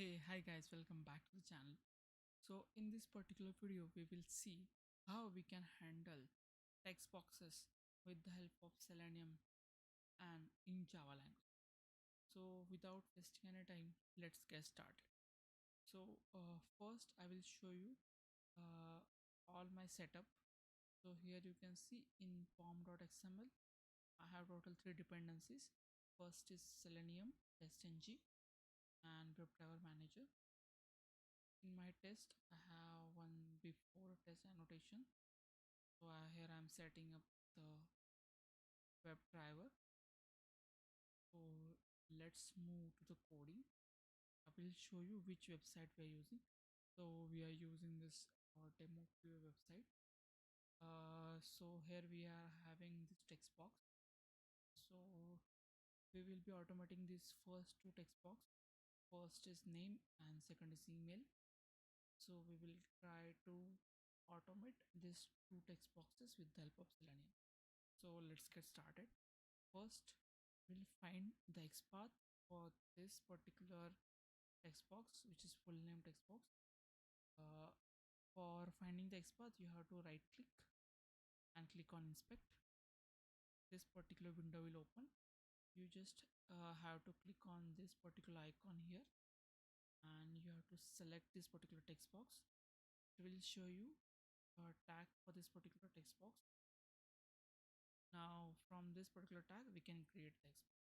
Hey, hi guys, welcome back to the channel. So in this particular video, we will see how we can handle text boxes with the help of Selenium and in Java language. So without wasting any time, let's get started. So first I will show you uh, all my setup. So here you can see in form.xml, I have total 3 dependencies. First is Selenium, testng and WebDriver manager. In my test, I have one before test annotation. So here I'm setting up the WebDriver. So let's move to the coding. I will show you which website we are using. So we are using this demo website. So here we are having this text box. So we will be automating this first two text box. First is name and second is email. So we will try to automate these two text boxes with the help of Selenium. So let's get started. First, we'll find the XPath for this particular text box, which is full name text box. Uh, for finding the XPath, you have to right click and click on inspect. This particular window will open. You just have to click on this particular icon here and you have to select this particular text box. It will show you a tag for this particular text box. Now from this particular tag we can create text.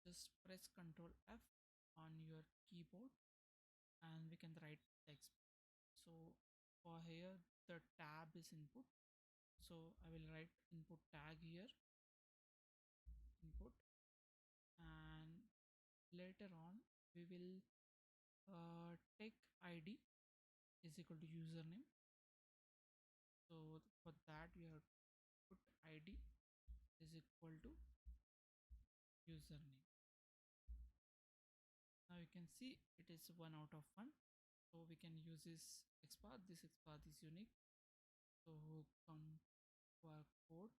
Just press Ctrl F on your keyboard and we can write text. So for here the tab is input, so I will write input tag here, input, and later on we will take id is equal to username. So for that we have to put id is equal to username. Now you can see it is 1 out of 1. So we can use this XPath. This XPath is unique. So come to our code.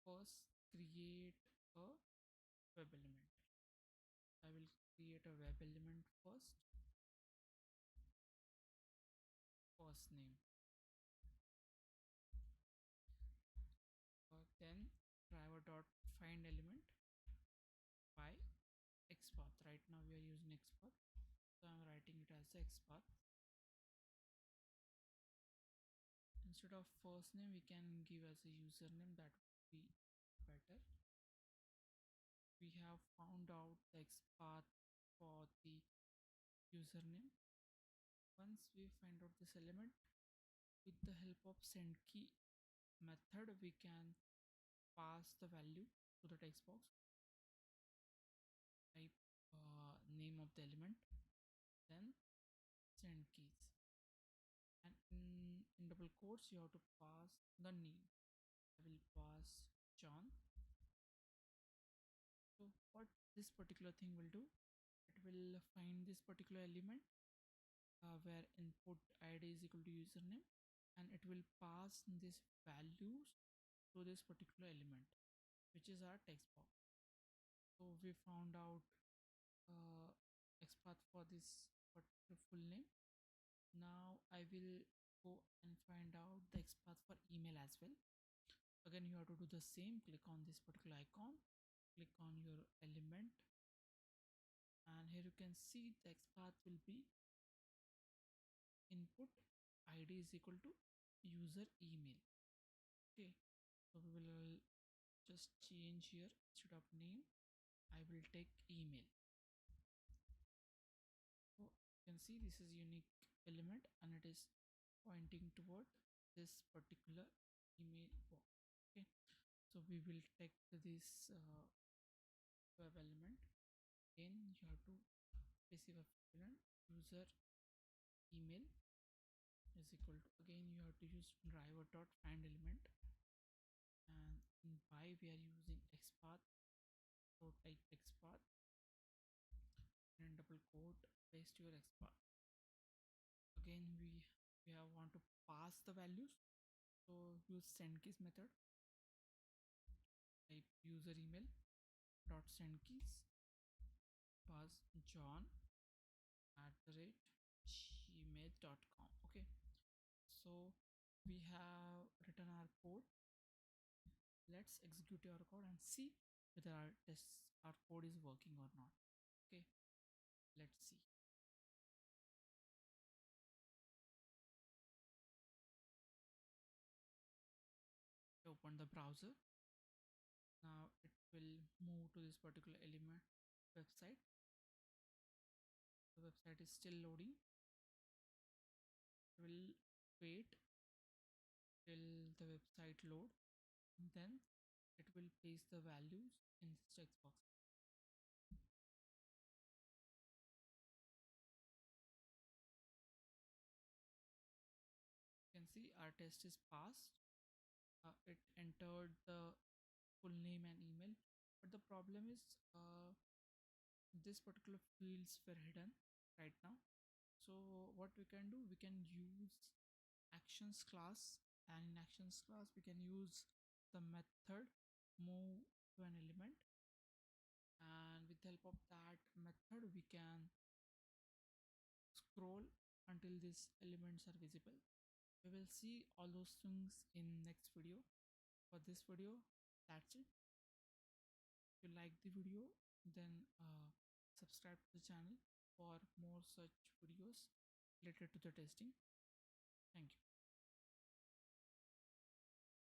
First create a web element. I will create a web element first. First name. Then driver dot find element by XPath. Right now we are using XPath. So I'm writing it as XPath. Instead of first name we can give as a username, that would be better. We have found out the XPath for the username. Once we find out this element, with the help of sendKey method we can pass the value to the text box. Type name of the element, then sendKeys, and in double quotes you have to pass the name. I will pass John. So what this particular thing will do, it will find this particular element where input id is equal to username, and it will pass these values to this particular element, which is our text box. So we found out uh, XPath for this particular full name. Now I will go and find out the XPath for email as well. Again you have to do the same. Click on this particular icon, click on your element, and here you can see the XPath will be input id is equal to user email. Okay, so we will just change here, instead of name I will take email. So you can see this is unique element and it is pointing toward this particular email box. Okay, so we will take this web element. Again you have to receive a element user email is equal to, again you have to use driver dot find element, and in by we are using XPath. So type XPath and double quote paste your XPath. Again we have want to pass the values, so use sendKeys method. Type user email dot sendKeys, pass John at rate gmail.com. Okay, so we have written our code. Let's execute our code and see whether our code is working or not. Okay, let's see. Open the browser. Now it will move to this particular element website. The website is still loading. Will wait till the website load, and then it will place the values in this text box. You can see our test is passed. It entered the full name and email, but the problem is this particular fields were hidden right now. So what we can do, we can use actions class, and in actions class we can use the method move to an element, and with the help of that method we can scroll until these elements are visible. We will see all those things in next video. For this video, that's it. If you like the video, then subscribe to the channel for more such videos related to the testing. Thank you.